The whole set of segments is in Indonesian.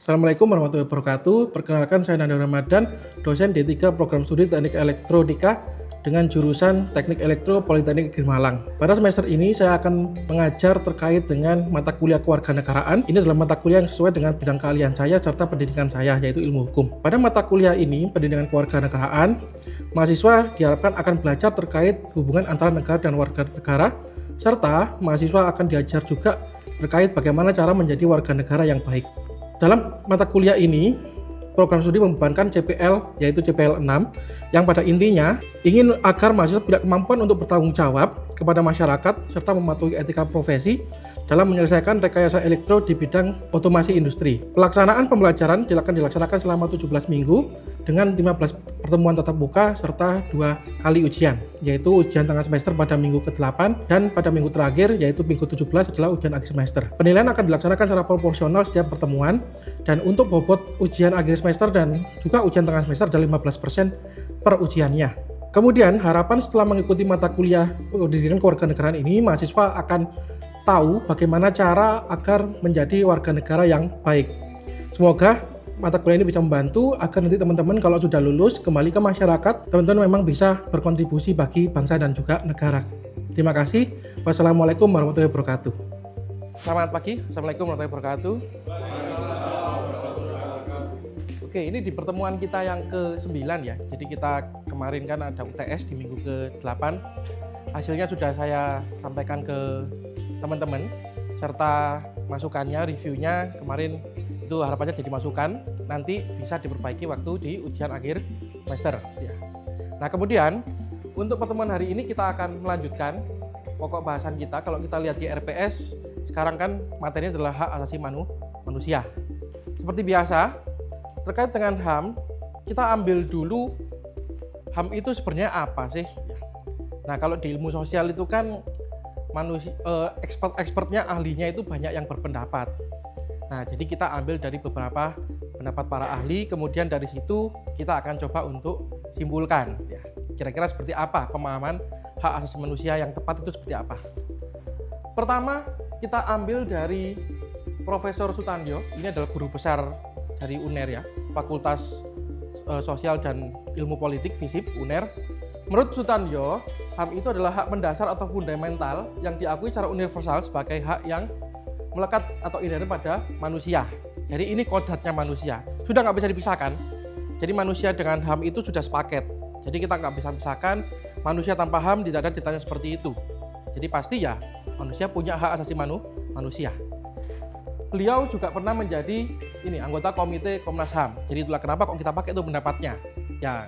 Assalamualaikum warahmatullahi wabarakatuh. Perkenalkan, saya Nanda Ramadan, dosen D3 Program Studi Teknik Elektronika dengan jurusan Teknik Elektro Politeknik Negeri Malang. Pada semester ini saya akan mengajar terkait dengan mata kuliah kewarganegaraan. Ini adalah mata kuliah yang sesuai dengan bidang keahlian saya serta pendidikan saya, yaitu ilmu hukum. Pada mata kuliah ini, pendidikan kewarganegaraan, mahasiswa diharapkan akan belajar terkait hubungan antara negara dan warga negara, serta mahasiswa akan diajar juga terkait bagaimana cara menjadi warga negara yang baik. Dalam mata kuliah ini, program studi membebankan CPL, yaitu CPL 6, yang pada intinya ingin agar mahasiswa punya kemampuan untuk bertanggung jawab kepada masyarakat serta mematuhi etika profesi dalam menyelesaikan rekayasa elektro di bidang otomasi industri. Pelaksanaan pembelajaran dilaksanakan selama 17 minggu dengan 15 pertemuan tatap muka serta 2 kali ujian, yaitu ujian tengah semester pada minggu ke-8 dan pada minggu terakhir yaitu minggu 17 adalah ujian akhir semester. Penilaian akan dilaksanakan secara proporsional setiap pertemuan, dan untuk bobot ujian akhir semester dan juga ujian tengah semester adalah 15% per ujiannya. Kemudian harapan setelah mengikuti mata kuliah pendidikan kewarganegaraan ini, mahasiswa akan tahu bagaimana cara agar menjadi warga negara yang baik. Semoga mata kuliah ini bisa membantu agar nanti teman-teman kalau sudah lulus kembali ke masyarakat, teman-teman memang bisa berkontribusi bagi bangsa dan juga negara. Terima kasih. Wassalamualaikum warahmatullahi wabarakatuh. Selamat pagi. Assalamualaikum warahmatullahi wabarakatuh. Oke, ini di pertemuan kita yang ke-9 ya. Jadi kita kemarin kan ada UTS di minggu ke-8. Hasilnya sudah saya sampaikan ke teman-teman serta masukannya, reviewnya kemarin itu harapannya jadi masukan, nanti bisa diperbaiki waktu di ujian akhir semester ya. Nah, kemudian untuk pertemuan hari ini kita akan melanjutkan pokok bahasan kita. Kalau kita lihat di RPS sekarang kan materinya adalah hak asasi manusia. Seperti biasa terkait dengan HAM, kita ambil dulu HAM itu sebenarnya apa sih? Nah, kalau di ilmu sosial itu kan expertnya, ahlinya itu banyak yang berpendapat. Nah, jadi kita ambil dari beberapa pendapat para ahli, kemudian dari situ kita akan coba untuk simpulkan. Ya, kira-kira seperti apa pemahaman hak asasi manusia yang tepat itu seperti apa? Pertama, kita ambil dari Profesor Sutandyo. Ini adalah guru besar dari UNER ya, Fakultas Sosial dan Ilmu Politik FISIP UNER. Menurut Sutandyo, HAM itu adalah hak mendasar atau fundamental yang diakui secara universal sebagai hak yang melekat atau inherent pada manusia. Jadi ini kodratnya manusia, sudah nggak bisa dipisahkan. Jadi manusia dengan HAM itu sudah sepaket. Jadi kita nggak bisa pisahkan manusia tanpa HAM, tidak ada ceritanya seperti itu. Jadi pasti ya manusia punya hak asasi manusia. Beliau juga pernah menjadi anggota komite Komnas HAM. Jadi itulah kenapa kok kita pakai itu pendapatnya. Ya,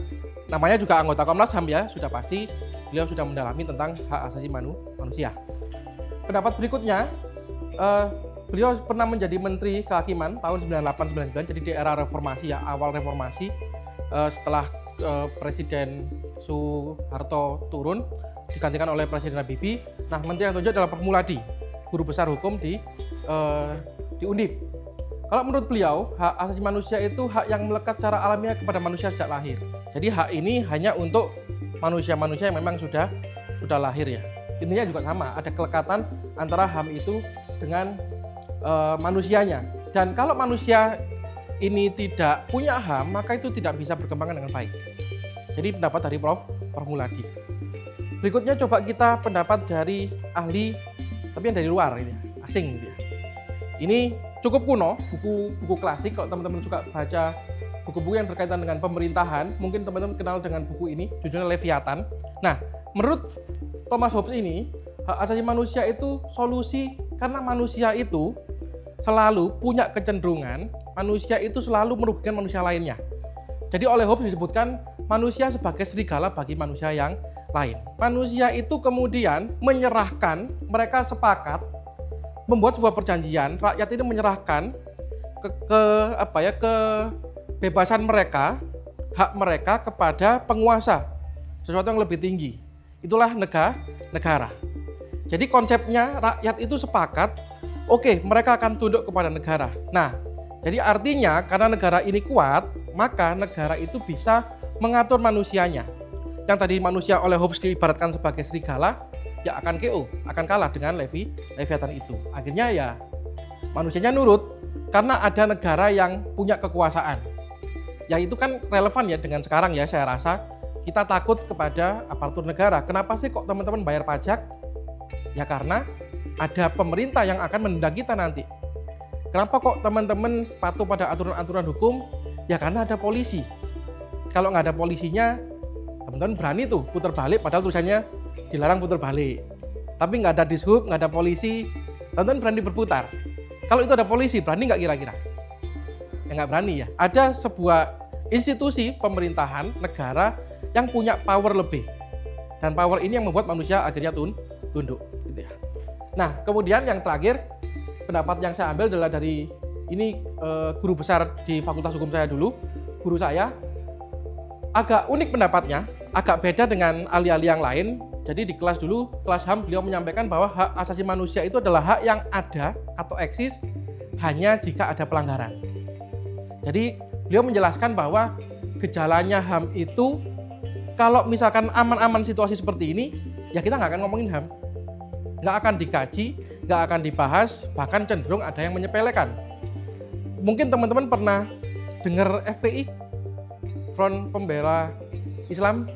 namanya juga anggota Komnas HAM ya, sudah pasti beliau sudah mendalami tentang hak asasi manusia. Pendapat berikutnya, beliau pernah menjadi Menteri Kehakiman tahun 98-99, jadi di era reformasi ya, awal reformasi, setelah Presiden Soeharto turun, digantikan oleh Presiden Habibie. Nah, Menteri yang tunjuk adalah Prof. Muladi, guru besar hukum di Undip. Kalau menurut beliau, hak asasi manusia itu hak yang melekat secara alamiah kepada manusia sejak lahir. Jadi hak ini hanya untuk manusia-manusia yang memang sudah lahir ya. Intinya juga sama, ada kelekatan antara HAM itu dengan manusianya. Dan kalau manusia ini tidak punya HAM, maka itu tidak bisa berkembang dengan baik. Jadi pendapat dari Prof. Muladi. Berikutnya coba kita pendapat dari ahli, tapi yang dari luar ini, asing gitu ya. Ini cukup kuno, buku klasik. Kalau teman-teman suka baca buku-buku yang berkaitan dengan pemerintahan, mungkin teman-teman kenal dengan buku ini, judulnya Leviathan. Nah, menurut Thomas Hobbes ini, hak asasi manusia itu solusi karena manusia itu selalu punya kecenderungan, manusia itu selalu merugikan manusia lainnya. Jadi oleh Hobbes disebutkan manusia sebagai serigala bagi manusia yang lain. Manusia itu kemudian menyerahkan, mereka sepakat membuat sebuah perjanjian, rakyat ini menyerahkan kebebasan mereka, hak mereka kepada penguasa, sesuatu yang lebih tinggi. Itulah negara. Jadi konsepnya rakyat itu sepakat, oke, mereka akan tunduk kepada negara. Nah, jadi artinya karena negara ini kuat, maka negara itu bisa mengatur manusianya. Yang tadi manusia oleh Hobbes diibaratkan sebagai serigala, ya akan KO, akan kalah dengan Leviathan itu. Akhirnya ya manusianya nurut, Karena ada negara yang punya kekuasaan. Ya itu kan relevan ya dengan sekarang ya, saya rasa kita takut kepada aparatur negara. Kenapa sih kok teman-teman bayar pajak? Ya karena ada pemerintah yang akan menendang kita nanti. Kenapa kok teman-teman patuh pada aturan-aturan hukum? Ya karena ada polisi. Kalau nggak ada polisinya, teman-teman berani tuh putar balik, padahal tulisannya dilarang putar balik. Tapi nggak ada dishub, nggak ada polisi, teman-teman berani berputar. Kalau itu ada polisi, berani nggak kira-kira? Ya nggak berani ya. Ada sebuah institusi pemerintahan negara yang punya power lebih. Dan power ini yang membuat manusia akhirnya tunduk. Gitu ya. Nah, kemudian yang terakhir, pendapat yang saya ambil adalah dari ini guru besar di Fakultas Hukum saya dulu. Guru saya agak unik pendapatnya, agak beda dengan ahli-ahli yang lain. Jadi di kelas dulu, kelas HAM, beliau menyampaikan bahwa hak asasi manusia itu adalah hak yang ada atau eksis hanya jika ada pelanggaran. Jadi beliau menjelaskan bahwa gejalanya HAM itu kalau misalkan aman-aman situasi seperti ini, ya kita nggak akan ngomongin HAM. Nggak akan dikaji, nggak akan dibahas, bahkan cenderung ada yang menyepelekan. Mungkin teman-teman pernah dengar FPI, Front Pembela Islam?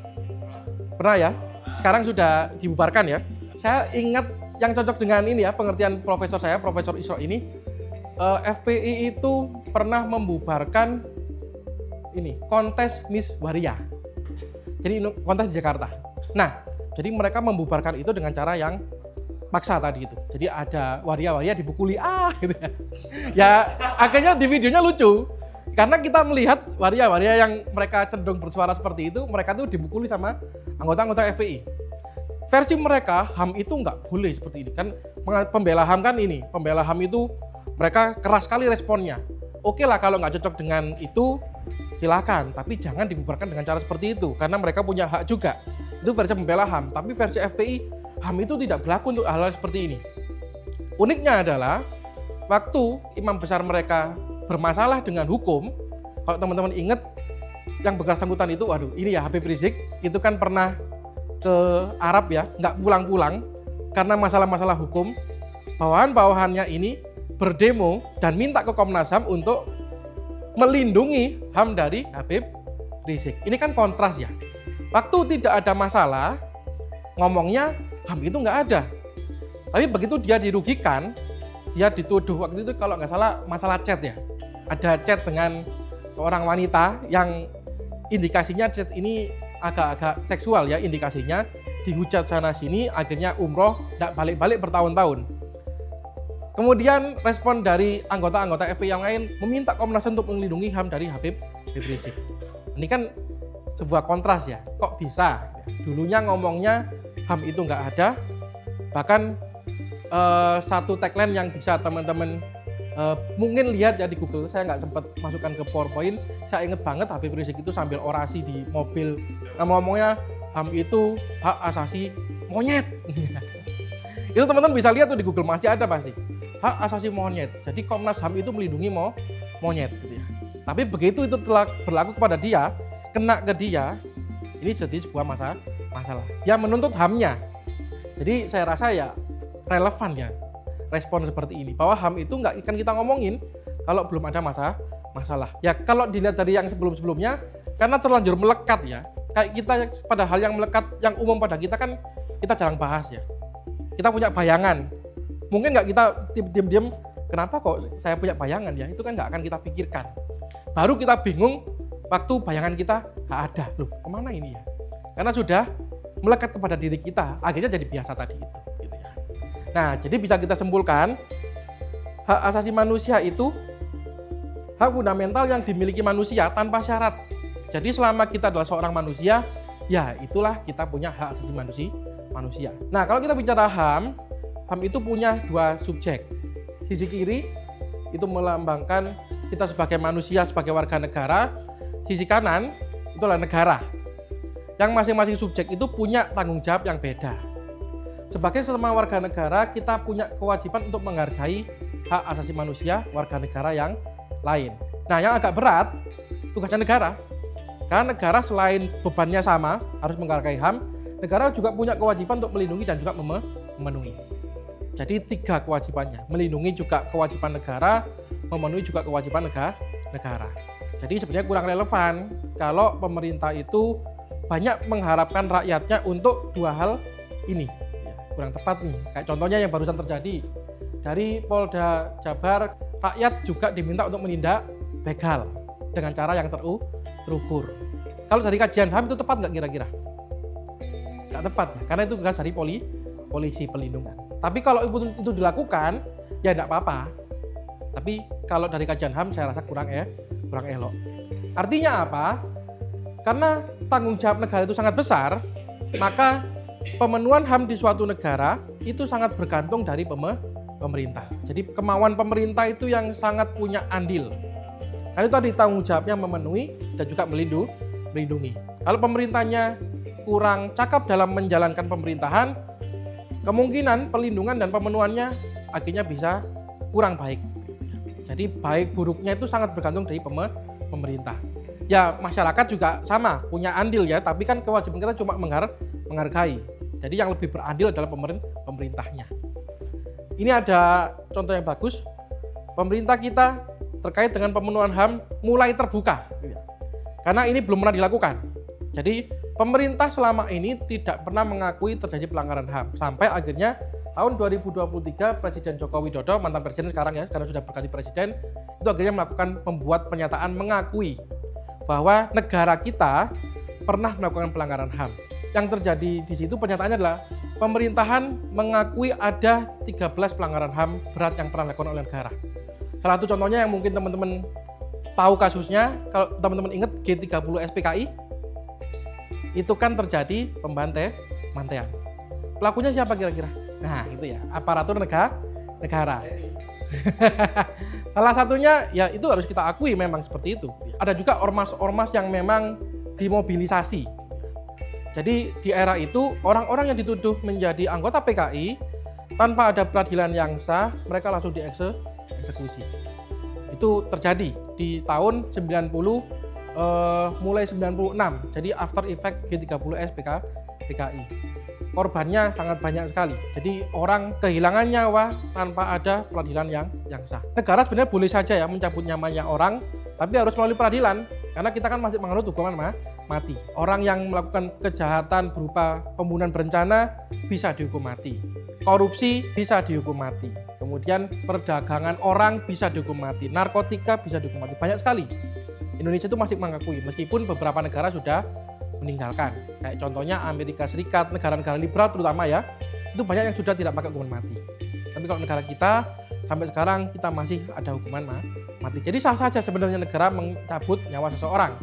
Pernah ya? Sekarang sudah dibubarkan ya. Saya ingat yang cocok dengan ini ya, pengertian profesor saya, Profesor Isro ini, FPI itu pernah membubarkan ini kontes Miss Waria. Jadi kontes di Jakarta. Nah, jadi mereka membubarkan itu dengan cara yang maksa tadi itu. Jadi ada waria-waria dipukuli gitu ya. Ya akhirnya di videonya lucu. Karena kita melihat waria-waria yang mereka cenderung bersuara seperti itu, mereka tuh dipukuli sama anggota-anggota FPI. Versi mereka, HAM itu nggak boleh seperti ini. Kan pembela HAM kan ini, pembela HAM itu mereka keras sekali responnya. Oke lah kalau nggak cocok dengan itu, silakan. Tapi jangan dibubarkan dengan cara seperti itu, karena mereka punya hak juga. Itu versi pembela HAM. Tapi versi FPI, HAM itu tidak berlaku untuk hal-hal seperti ini. Uniknya adalah, waktu imam besar mereka bermasalah dengan hukum, kalau teman-teman ingat yang bersangkutan itu, waduh ini ya Habib Rizik, itu kan pernah ke Arab ya, nggak pulang-pulang karena masalah-masalah hukum. Bawahan-bawahannya ini berdemo dan minta ke Komnas HAM untuk melindungi HAM dari Habib Rizik. Ini kan kontras ya. Waktu tidak ada masalah, ngomongnya HAM itu nggak ada. Tapi begitu dia dirugikan, dia dituduh waktu itu kalau nggak salah masalah chat ya. Ada chat dengan seorang wanita yang indikasinya chat ini agak-agak seksual ya indikasinya, dihujat sana sini, akhirnya umroh, tidak balik-balik bertahun-tahun. Kemudian respon dari anggota-anggota FPI yang lain meminta Komnas HAM untuk melindungi HAM dari Habib Rizik. Ini kan sebuah kontras ya, kok bisa? Dulunya ngomongnya HAM itu nggak ada, bahkan satu tagline yang bisa teman-teman mungkin lihat ya di Google, saya nggak sempat masukkan ke PowerPoint. Saya ingat banget Habib Rizik itu sambil orasi di mobil, ngomongnya HAM itu hak asasi monyet. Itu teman-teman bisa lihat tuh di Google, masih ada pasti. Hak asasi monyet. Jadi Komnas HAM itu melindungi monyet gitu ya. Tapi begitu itu telah berlaku kepada dia, kena ke dia, ini jadi sebuah masalah. Dia menuntut HAM-nya. Jadi saya rasa ya relevan ya respon seperti ini, bahwa HAM itu nggak akan kita ngomongin kalau belum ada masalah. Ya kalau dilihat dari yang sebelum-sebelumnya, karena terlanjur melekat ya, kayak kita pada hal yang melekat, yang umum pada kita kan kita jarang bahas ya. Kita punya bayangan, mungkin nggak kita diam-diam, kenapa kok saya punya bayangan ya, itu kan nggak akan kita pikirkan. Baru kita bingung waktu bayangan kita nggak ada, loh kemana ini ya? Karena sudah melekat kepada diri kita, akhirnya jadi biasa tadi itu. Nah, jadi bisa kita simpulkan, hak asasi manusia itu hak fundamental yang dimiliki manusia tanpa syarat. Jadi selama kita adalah seorang manusia, ya itulah kita punya hak asasi manusia. Nah, kalau kita bicara HAM itu punya dua subjek. Sisi kiri itu melambangkan kita sebagai manusia, sebagai warga negara. Sisi kanan itu adalah negara. Yang masing-masing subjek itu punya tanggung jawab yang beda. Sebagai sesama warga negara, kita punya kewajiban untuk menghargai hak asasi manusia warga negara yang lain. Nah, yang agak berat, tugasnya negara. Karena negara selain bebannya sama, harus menghargai HAM, negara juga punya kewajiban untuk melindungi dan juga memenuhi. Jadi 3 kewajibannya, melindungi juga kewajiban negara, memenuhi juga kewajiban negara. Jadi sebenarnya kurang relevan kalau pemerintah itu banyak mengharapkan rakyatnya untuk dua hal ini. Ya, kurang tepat nih. Kayak contohnya yang barusan terjadi dari Polda Jabar, rakyat juga diminta untuk menindak begal dengan cara yang terukur. Kalau dari kajian HAM itu tepat nggak kira-kira? Nggak tepat ya, karena itu tugas dari polisi pelindungan. Tapi kalau itu dilakukan, ya nggak apa-apa. Tapi kalau dari kajian HAM saya rasa kurang elok. Artinya apa? Karena tanggung jawab negara itu sangat besar, maka pemenuhan HAM di suatu negara itu sangat bergantung dari pemerintah. Jadi kemauan pemerintah itu yang sangat punya andil. Karena itu tadi tanggung jawabnya memenuhi dan juga melindungi. Kalau pemerintahnya kurang cakap dalam menjalankan pemerintahan, kemungkinan pelindungan dan pemenuhannya akhirnya bisa kurang baik. Jadi baik buruknya itu sangat bergantung dari pemerintah. Ya masyarakat juga sama, punya andil ya, tapi kan kewajiban kita cuma menghargai. Jadi yang lebih berandil adalah pemerintahnya. Ini ada contoh yang bagus, pemerintah kita terkait dengan pemenuhan HAM mulai terbuka. Karena ini belum pernah dilakukan. Jadi pemerintah selama ini tidak pernah mengakui terjadi pelanggaran HAM. Sampai akhirnya tahun 2023 Presiden Joko Widodo, mantan presiden sekarang ya, karena sudah berganti presiden, itu akhirnya membuat pernyataan mengakui bahwa negara kita pernah melakukan pelanggaran HAM. Yang terjadi di situ pernyataannya adalah pemerintahan mengakui ada 13 pelanggaran HAM berat yang pernah dilakukan oleh negara. Salah satu contohnya yang mungkin teman-teman tahu kasusnya, kalau teman-teman ingat G30 SPKI, itu kan terjadi pembantaian. Pelakunya siapa kira-kira? Nah itu ya, aparatur negara. Salah satunya ya itu harus kita akui memang seperti itu. Ada juga ormas-ormas yang memang dimobilisasi. Jadi di era itu orang-orang yang dituduh menjadi anggota PKI tanpa ada peradilan yang sah, mereka langsung dieksekusi. Itu terjadi di tahun 90 mulai 96. Jadi after effect G30 PKI. Korbannya sangat banyak sekali. Jadi orang kehilangan nyawa tanpa ada peradilan yang sah. Negara sebenarnya boleh saja ya mencabut nyawanya orang, tapi harus melalui peradilan karena kita kan masih menganut hukuman mati. Orang yang melakukan kejahatan berupa pembunuhan berencana bisa dihukum mati. Korupsi bisa dihukum mati. Kemudian perdagangan orang bisa dihukum mati. Narkotika bisa dihukum mati. Banyak sekali. Indonesia itu masih mengakui meskipun beberapa negara sudah meninggalkan. Kayak contohnya Amerika Serikat, negara-negara liberal terutama ya, itu banyak yang sudah tidak pakai hukuman mati. Tapi kalau negara kita sampai sekarang kita masih ada hukuman mati. Jadi sah saja sebenarnya negara mencabut nyawa seseorang.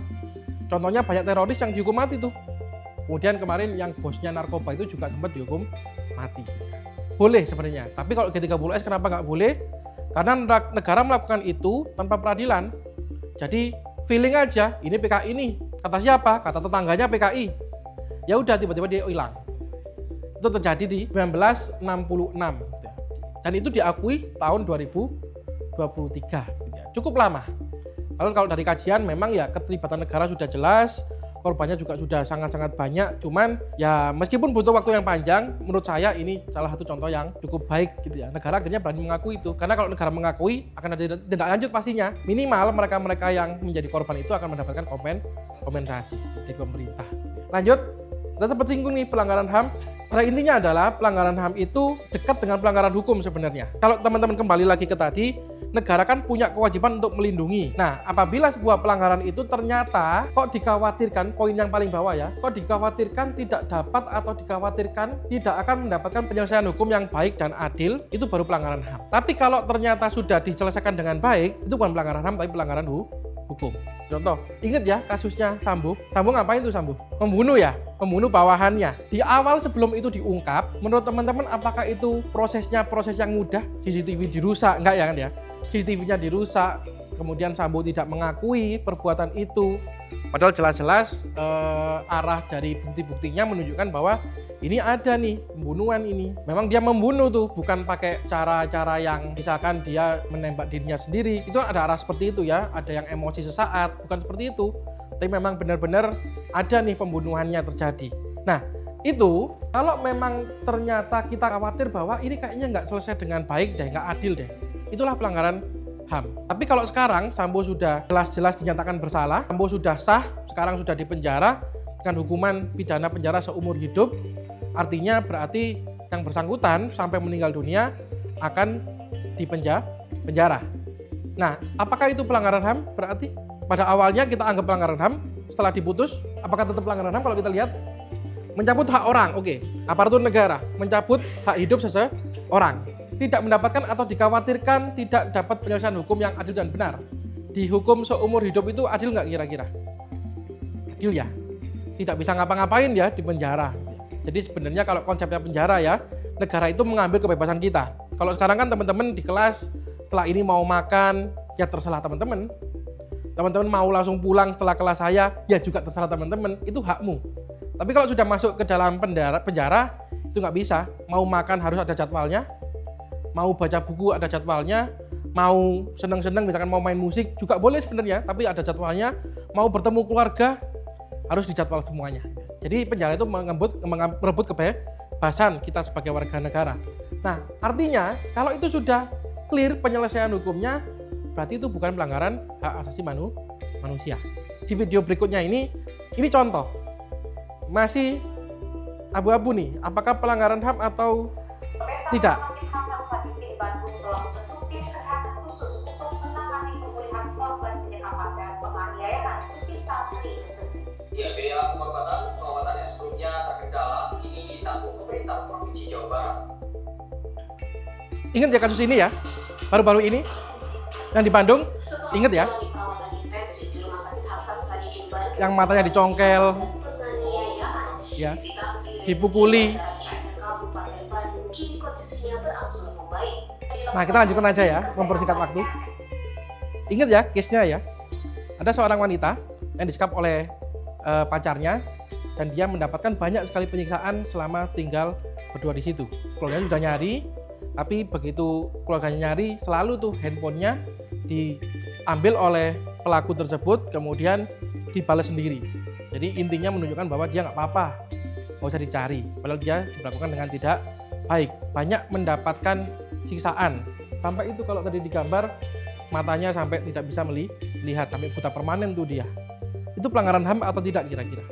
Contohnya banyak teroris yang dihukum mati tuh. Kemudian kemarin yang bosnya narkoba itu juga sempat dihukum mati. Boleh sebenarnya. Tapi kalau G30S kenapa nggak boleh? Karena negara melakukan itu tanpa peradilan. Jadi feeling aja, ini PKI nih. Kata siapa? Kata tetangganya PKI. Ya udah tiba-tiba dia hilang. Itu terjadi di 1966. Dan itu diakui tahun 2023. Cukup lama. Lalu kalau dari kajian memang ya keterlibatan negara sudah jelas, korbannya juga sudah sangat-sangat banyak. Cuman ya meskipun butuh waktu yang panjang, menurut saya ini salah satu contoh yang cukup baik gitu ya. Negara akhirnya berani mengakui itu. Karena kalau negara mengakui akan ada tindak lanjut pastinya. Minimal mereka-mereka yang menjadi korban itu akan mendapatkan kompensasi dari pemerintah. Lanjut, kita sempat singgung nih pelanggaran HAM. Pada intinya adalah pelanggaran HAM itu dekat dengan pelanggaran hukum sebenarnya. Kalau teman-teman kembali lagi ke tadi, negara kan punya kewajiban untuk melindungi. Nah, apabila sebuah pelanggaran itu ternyata kok dikhawatirkan, poin yang paling bawah ya, kok dikhawatirkan tidak dapat atau dikhawatirkan tidak akan mendapatkan penyelesaian hukum yang baik dan adil, itu baru pelanggaran HAM. Tapi kalau ternyata sudah diselesaikan dengan baik, itu bukan pelanggaran HAM tapi pelanggaran hukum. Contoh, ingat ya kasusnya Sambo. Sambo ngapain tuh Sambo? Membunuh ya? Membunuh bawahannya. Di awal sebelum itu diungkap, menurut teman-teman apakah itu prosesnya proses yang mudah? CCTV dirusak, enggak ya kan ya? CCTV-nya dirusak, kemudian Sambo tidak mengakui perbuatan itu. Padahal jelas-jelas arah dari bukti-buktinya menunjukkan bahwa ini ada nih pembunuhan ini. Memang dia membunuh tuh, bukan pakai cara-cara yang misalkan dia menembak dirinya sendiri. Itu ada arah seperti itu ya, ada yang emosi sesaat, bukan seperti itu. Tapi memang benar-benar ada nih pembunuhannya terjadi. Nah, itu kalau memang ternyata kita khawatir bahwa ini kayaknya nggak selesai dengan baik deh, nggak adil deh. Itulah pelanggaran HAM. Tapi kalau sekarang Sambo sudah jelas-jelas dinyatakan bersalah, Sambo sudah sah, sekarang sudah dipenjara dengan hukuman pidana penjara seumur hidup, artinya berarti yang bersangkutan sampai meninggal dunia akan dipenjara. Nah, apakah itu pelanggaran HAM? Berarti pada awalnya kita anggap pelanggaran HAM, setelah diputus, apakah tetap pelanggaran HAM? Kalau kita lihat, mencabut hak orang, oke. Aparatur negara mencabut hak hidup seseorang, tidak mendapatkan atau dikhawatirkan tidak dapat penyelesaian hukum yang adil dan benar. Dihukum seumur hidup itu adil nggak kira-kira? Adil ya? Tidak bisa ngapa-ngapain ya di penjara. Jadi sebenarnya kalau konsepnya penjara ya, negara itu mengambil kebebasan kita. Kalau sekarang kan teman-teman di kelas, setelah ini mau makan, ya terserah teman-teman. Teman-teman mau langsung pulang setelah kelas saya, ya juga terserah teman-teman, itu hakmu. Tapi kalau sudah masuk ke dalam penjara, itu nggak bisa. Mau makan harus ada jadwalnya, mau baca buku ada jadwalnya, mau seneng-seneng misalkan mau main musik juga boleh sebenarnya, tapi ada jadwalnya. Mau bertemu keluarga harus dijadwal semuanya. Jadi penjara itu merebut kebebasan kita sebagai warga negara. Nah, artinya kalau itu sudah clear penyelesaian hukumnya, berarti itu bukan pelanggaran hak asasi manusia. Di video berikutnya ini contoh. Masih abu-abu nih, apakah pelanggaran HAM atau tidak? Hasan Sadikin Bandung telah membentuk tim kesehatan khusus untuk menangani pemulihan korban penyekapan dan penganiayaan Ivita Trimeseji. Ya, biaya pengobatan yang sebelumnya terkendala kini ditanggung pemerintah Provinsi Jawa Barat. Ingat ya kasus ini ya, baru-baru ini yang di Bandung, ingat ya? Yang matanya dicongkel, ya, dipukuli. Nah, kita lanjutkan aja ya, mempersingkat waktu. Ingat ya, case-nya ya. Ada seorang wanita yang disekap oleh pacarnya dan dia mendapatkan banyak sekali penyiksaan selama tinggal berdua di situ. Keluarganya sudah nyari, tapi begitu keluarganya nyari, selalu tuh handphonenya diambil oleh pelaku tersebut, kemudian dibalas sendiri. Jadi intinya menunjukkan bahwa dia nggak apa-apa, nggak usah dicari. Padahal dia dilakukan dengan tidak baik, banyak mendapatkan siksaan. Sampai itu kalau tadi digambar, matanya sampai tidak bisa melihat, sampai buta permanen tuh dia. Itu pelanggaran HAM atau tidak kira-kira?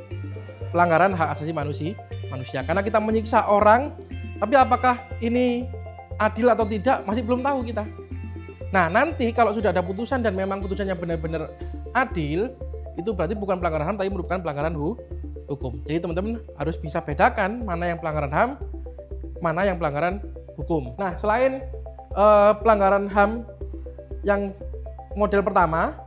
Pelanggaran hak asasi manusia. Karena kita menyiksa orang, tapi apakah ini adil atau tidak masih belum tahu kita. Nah, nanti kalau sudah ada putusan dan memang putusannya benar-benar adil, itu berarti bukan pelanggaran HAM tapi merupakan pelanggaran hukum. Jadi teman-teman harus bisa bedakan mana yang pelanggaran HAM, mana yang pelanggaran hukum. Nah, selain pelanggaran HAM yang model pertama,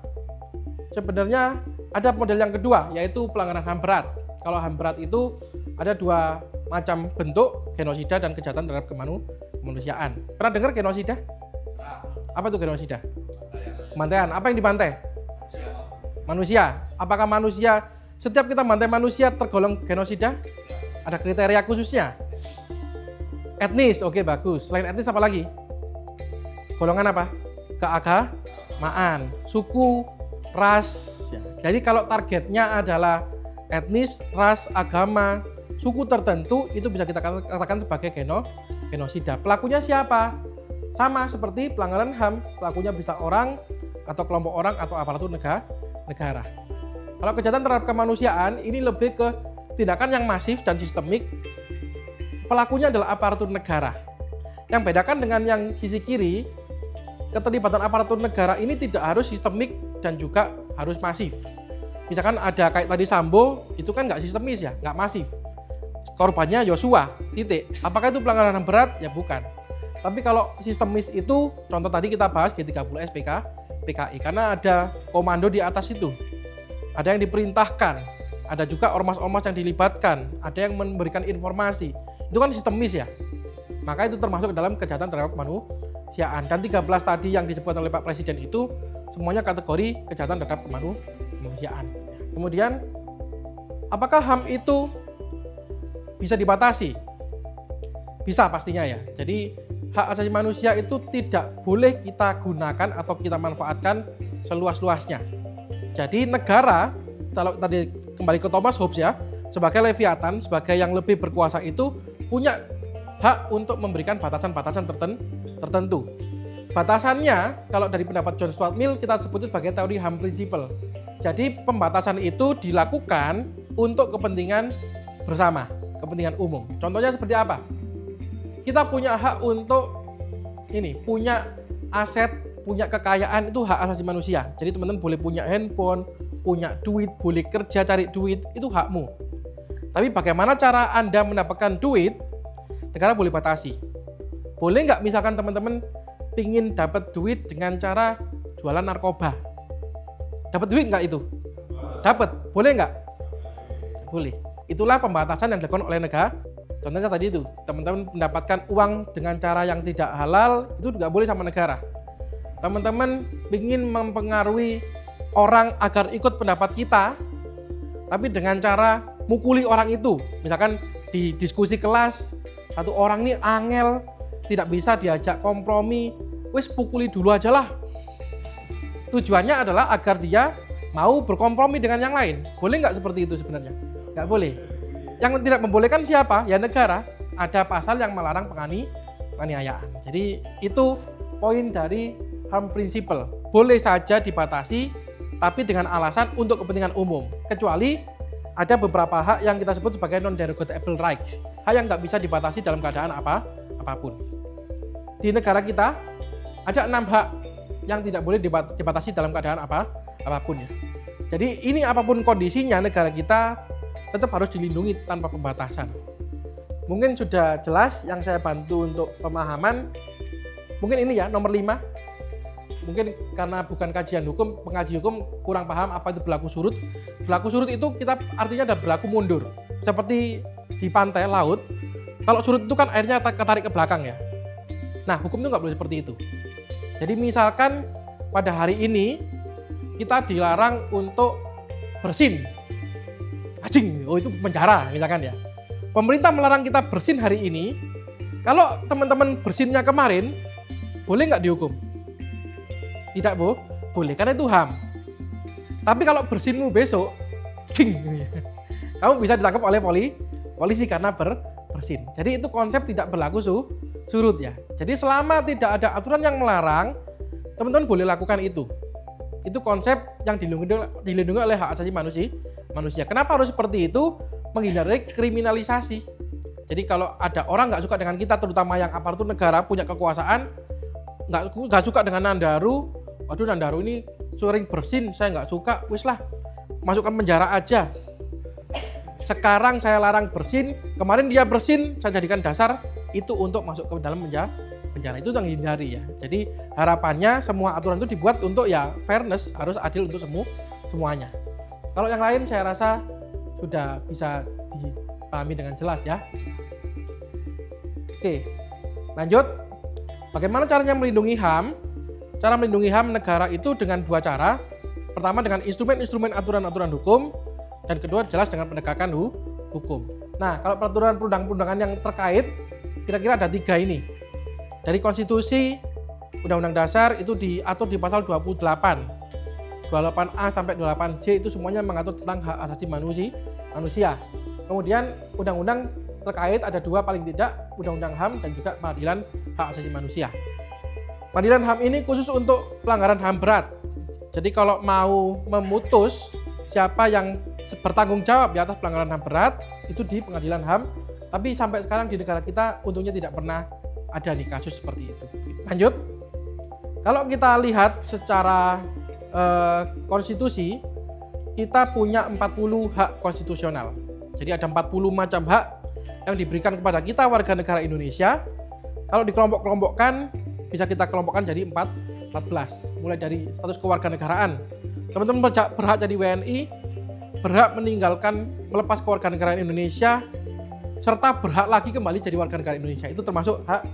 sebenarnya ada model yang kedua, yaitu pelanggaran HAM berat. Kalau HAM berat itu ada dua macam bentuk, genosida dan kejahatan terhadap kemanusiaan. Pernah dengar genosida? Apa itu genosida? Pembantaian. Apa yang dibantai? Manusia. Apakah manusia, setiap kita bantai manusia tergolong genosida? Ada kriteria khususnya? Etnis, oke bagus. Selain etnis apa lagi? Golongan apa? Keagamaan, suku, ras. Ya. Jadi kalau targetnya adalah etnis, ras, agama, suku tertentu, itu bisa kita katakan sebagai genosida. Pelakunya siapa? Sama seperti pelanggaran HAM, pelakunya bisa orang atau kelompok orang atau aparatur negara. Kalau kejahatan terhadap kemanusiaan ini lebih ke tindakan yang masif dan sistemik. Pelakunya adalah aparatur negara. Yang bedakan dengan yang sisi kiri, keterlibatan aparatur negara ini tidak harus sistemik dan juga harus masif. Misalkan ada kayak tadi Sambo, itu kan nggak sistemis ya, nggak masif. Korbannya Yosua, titik. Apakah itu pelanggaran HAM berat? Ya bukan. Tapi kalau sistemis itu, contoh tadi kita bahas G30S PKI, karena ada komando di atas itu. Ada yang diperintahkan, ada juga ormas-ormas yang dilibatkan, ada yang memberikan informasi. Itu kan sistemis ya. Maka itu termasuk dalam kejahatan terhadap kemanusiaan. Dan 13 tadi yang disebut oleh Pak Presiden itu semuanya kategori kejahatan terhadap kemanusiaan. Kemudian, apakah HAM itu bisa dibatasi? Bisa pastinya ya. Jadi hak asasi manusia itu tidak boleh kita gunakan atau kita manfaatkan seluas-luasnya. Jadi negara, kalau tadi kembali ke Thomas Hobbes ya, sebagai Leviathan, sebagai yang lebih berkuasa itu punya hak untuk memberikan batasan-batasan tertentu. Batasannya kalau dari pendapat John Stuart Mill kita sebut sebagai teori HAM principle. Jadi pembatasan itu dilakukan untuk kepentingan bersama, kepentingan umum. Contohnya seperti apa? Kita punya hak untuk punya aset, punya kekayaan, itu hak asasi manusia. Jadi teman-teman boleh punya handphone, punya duit, boleh kerja cari duit, itu hakmu. Tapi bagaimana cara Anda mendapatkan duit? Negara boleh batasi. Boleh nggak misalkan teman-teman pingin dapat duit dengan cara jualan narkoba? Dapat duit nggak itu? Dapat. Boleh nggak? Boleh. Itulah pembatasan yang dilakukan oleh negara. Contohnya tadi itu, teman-teman mendapatkan uang dengan cara yang tidak halal, itu nggak boleh sama negara. Teman-teman ingin mempengaruhi orang agar ikut pendapat kita, tapi dengan cara mukuli orang itu. Misalkan di diskusi kelas, satu orang ini angel, tidak bisa diajak kompromi, wis pukuli dulu aja lah. Tujuannya adalah agar dia mau berkompromi dengan yang lain. Boleh nggak seperti itu sebenarnya? Nggak boleh. Yang tidak membolehkan siapa? Ya negara. Ada pasal yang melarang penganiayaan. Jadi itu poin dari HAM principle. Boleh saja dibatasi, tapi dengan alasan untuk kepentingan umum. Kecuali ada beberapa hak yang kita sebut sebagai non-derogable rights. Hak yang nggak bisa dibatasi dalam keadaan apapun. Di negara kita ada 6 hak yang tidak boleh dibatasi dalam keadaan apapun ya. Jadi ini apapun kondisinya, negara kita tetap harus dilindungi tanpa pembatasan. Mungkin sudah jelas yang saya bantu untuk pemahaman. Mungkin ini ya nomor 5. Mungkin karena bukan kajian hukum, pengaji hukum kurang paham apa itu berlaku surut. Berlaku surut itu kita artinya ada berlaku mundur. Seperti di pantai laut, kalau surut itu kan airnya ketarik ke belakang ya. Nah, hukum itu nggak boleh seperti itu. Jadi misalkan pada hari ini kita dilarang untuk bersin. Anjing, itu penjara misalkan ya. Pemerintah melarang kita bersin hari ini. Kalau teman-teman bersinnya kemarin, boleh nggak dihukum? Tidak boleh, karena itu HAM. Tapi kalau bersinmu besok, kamu bisa ditangkap oleh polisi karena bersin. Jadi itu konsep tidak berlaku surut ya. Jadi selama tidak ada aturan yang melarang, teman-teman boleh lakukan itu. Itu konsep yang dilindungi oleh hak asasi manusia. Kenapa harus seperti itu? Menghindari kriminalisasi. Jadi kalau ada orang nggak suka dengan kita, terutama yang aparatur negara punya kekuasaan, nggak suka dengan Nandaru, waduh Nandaru ini sering bersin, saya nggak suka, wis lah, masukkan penjara aja. Sekarang saya larang bersin, kemarin dia bersin, saya jadikan dasar itu untuk masuk ke dalam penjara. Itu yang dihindari ya. Jadi harapannya semua aturan itu dibuat untuk ya fairness, harus adil untuk semuanya. Kalau yang lain saya rasa sudah bisa dipahami dengan jelas ya. Oke, lanjut. Bagaimana caranya melindungi HAM? Cara melindungi HAM negara itu dengan 2 cara. Pertama dengan instrumen-instrumen aturan-aturan hukum, dan kedua jelas dengan penegakan hukum. Nah, kalau peraturan perundang-undangan yang terkait, kira-kira ada 3 ini. Dari konstitusi, Undang-Undang Dasar itu diatur di pasal 28. 28A sampai 28C itu semuanya mengatur tentang hak asasi manusia. Kemudian undang-undang terkait ada 2 paling tidak, Undang-Undang HAM dan juga Peradilan Hak Asasi Manusia. Peradilan HAM ini khusus untuk pelanggaran HAM berat. Jadi kalau mau memutus siapa yang bertanggung jawab di atas pelanggaran HAM berat, itu di pengadilan HAM. Tapi sampai sekarang di negara kita untungnya tidak pernah ada nih kasus seperti itu. Lanjut. Kalau kita lihat secara konstitusi, kita punya 40 hak konstitusional. Jadi ada 40 macam hak yang diberikan kepada kita warga negara Indonesia. Kalau dikelompok-kelompokkan, bisa kita kelompokkan jadi 14. Mulai dari status kewarganegaraan. Teman-teman berhak jadi WNI, berhak melepas kewarganegaraan Indonesia, serta berhak lagi kembali jadi warga negara Indonesia. Itu termasuk hak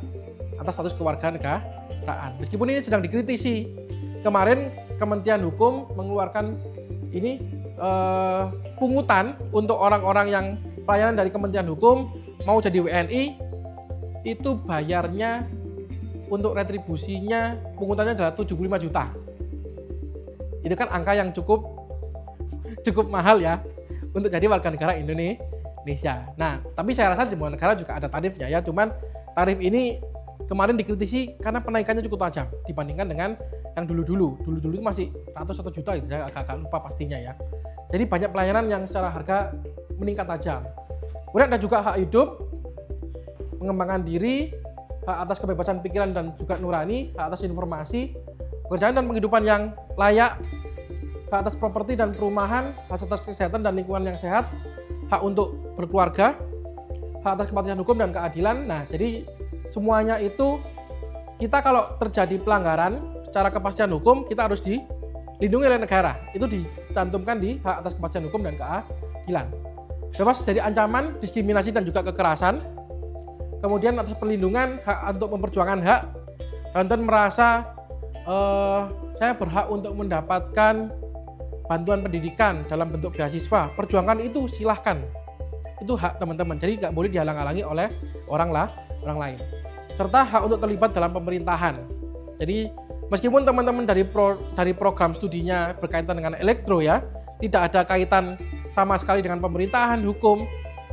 atas status kewarganegaraan. Meskipun ini sedang dikritisi. Kemarin Kementerian Hukum mengeluarkan pungutan untuk orang-orang yang pelayanan dari Kementerian Hukum mau jadi WNI, itu bayarnya untuk retribusinya pungutannya adalah 75 juta. Itu kan angka yang cukup mahal ya untuk jadi warga negara Indonesia. Nah, tapi saya rasa di semua negara juga ada tarifnya ya, cuman tarif ini kemarin dikritisi karena penaikannya cukup tajam dibandingkan dengan yang dulu-dulu. Dulu-dulu itu masih ratus atau juta gitu, saya agak lupa pastinya ya. Jadi banyak pelayanan yang secara harga meningkat tajam. Kemudian ada juga hak hidup, pengembangan diri, hak atas kebebasan pikiran dan juga nurani, hak atas informasi, pekerjaan dan penghidupan yang layak, hak atas properti dan perumahan, hak atas kesehatan dan lingkungan yang sehat, hak untuk berkeluarga, hak atas kepatuhan hukum dan keadilan. Nah, jadi semuanya itu kita kalau terjadi pelanggaran secara kepastian hukum, kita harus dilindungi oleh negara. Itu dicantumkan di hak atas kepastian hukum dan keadilan. Bebas dari ancaman, diskriminasi dan juga kekerasan. Kemudian atas perlindungan, hak untuk memperjuangkan hak. Teman-teman merasa saya berhak untuk mendapatkan bantuan pendidikan dalam bentuk beasiswa, perjuangkan itu silahkan. Itu hak teman-teman, jadi nggak boleh dihalang-halangi oleh orang lain. Serta hak untuk terlibat dalam pemerintahan. Jadi meskipun teman-teman dari program studinya berkaitan dengan elektro ya, tidak ada kaitan sama sekali dengan pemerintahan, hukum,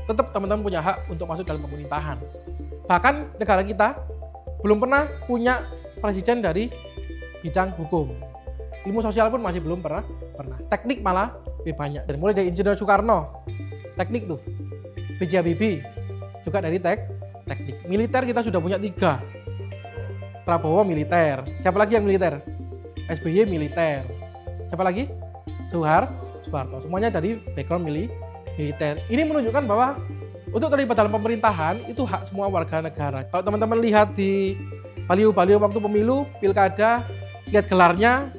tetap teman-teman punya hak untuk masuk dalam pemerintahan. Bahkan negara kita belum pernah punya presiden dari bidang hukum. Ilmu sosial pun masih belum pernah. Teknik malah lebih banyak. Dan mulai dari Insinyur Soekarno, teknik tuh. B.J. Habibie juga dari teknik. Militer kita sudah punya 3. Prabowo militer. Siapa lagi yang militer? SBY militer. Siapa lagi? Soeharto. Semuanya dari background militer. Ini menunjukkan bahwa untuk terlibat dalam pemerintahan itu hak semua warga negara. Kalau teman-teman lihat di baliho-baliho waktu pemilu, pilkada, lihat gelarnya,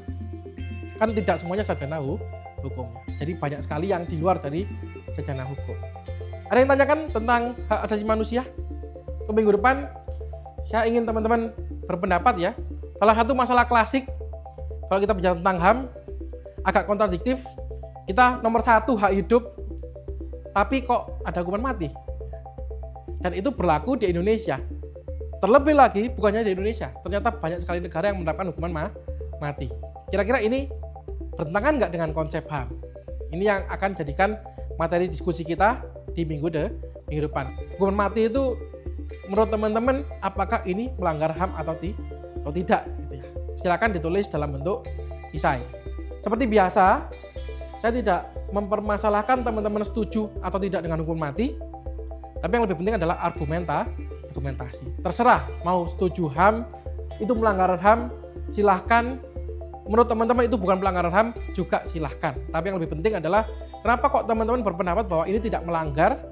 kan tidak semuanya sarjana hukum. Jadi banyak sekali yang di luar dari sarjana hukum. Ada yang tanyakan tentang hak asasi manusia? Ke minggu depan saya ingin teman-teman berpendapat ya. Salah satu masalah klasik kalau kita bicara tentang HAM agak kontradiktif. Kita nomor 1 hak hidup, tapi kok ada hukuman mati. Dan itu berlaku di Indonesia. Terlebih lagi bukannya di Indonesia, ternyata banyak sekali negara yang menerapkan hukuman mati. Kira-kira ini bertentangan nggak dengan konsep HAM? Ini yang akan jadikan materi diskusi kita di minggu depan. Hukuman mati itu menurut teman-teman apakah ini melanggar HAM atau tidak? Gitu ya. Silakan ditulis dalam bentuk esai. Seperti biasa, saya tidak mempermasalahkan teman-teman setuju atau tidak dengan hukuman mati, tapi yang lebih penting adalah argumentasi. Terserah mau setuju HAM, itu melanggar HAM, silahkan. Menurut teman-teman itu bukan pelanggaran HAM, juga silahkan. Tapi yang lebih penting adalah kenapa kok teman-teman berpendapat bahwa ini tidak melanggar,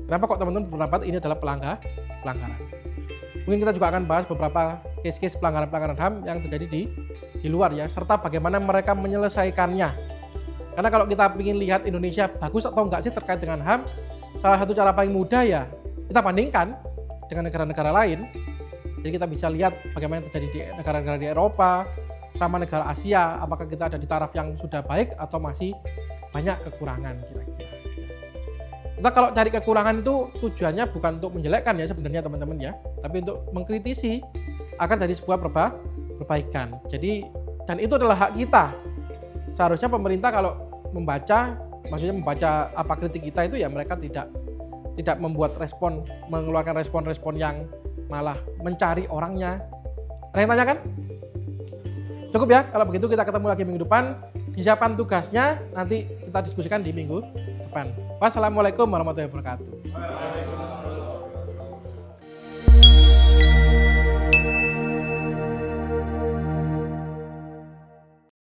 kenapa kok teman-teman berpendapat ini adalah pelanggaran. Mungkin kita juga akan bahas beberapa case-case pelanggaran HAM yang terjadi di luar ya, serta bagaimana mereka menyelesaikannya. Karena kalau kita ingin lihat Indonesia bagus atau enggak sih terkait dengan HAM, salah satu cara paling mudah ya kita bandingkan dengan negara-negara lain. Jadi kita bisa lihat bagaimana yang terjadi di negara-negara di Eropa, sama negara Asia, apakah kita ada di taraf yang sudah baik atau masih banyak kekurangan kira-kira. Kita kalau cari kekurangan itu tujuannya bukan untuk menjelekkan ya sebenarnya teman-teman ya, tapi untuk mengkritisi agar jadi sebuah perbaikan. Jadi dan itu adalah hak kita. Seharusnya pemerintah kalau membaca apa kritik kita itu ya mereka tidak membuat respon, mengeluarkan respon-respon yang malah mencari orangnya. Ada yang tanyakan? Cukup ya, kalau begitu kita ketemu lagi minggu depan. Disiapkan tugasnya, nanti kita diskusikan di minggu depan. Wassalamualaikum warahmatullahi wabarakatuh.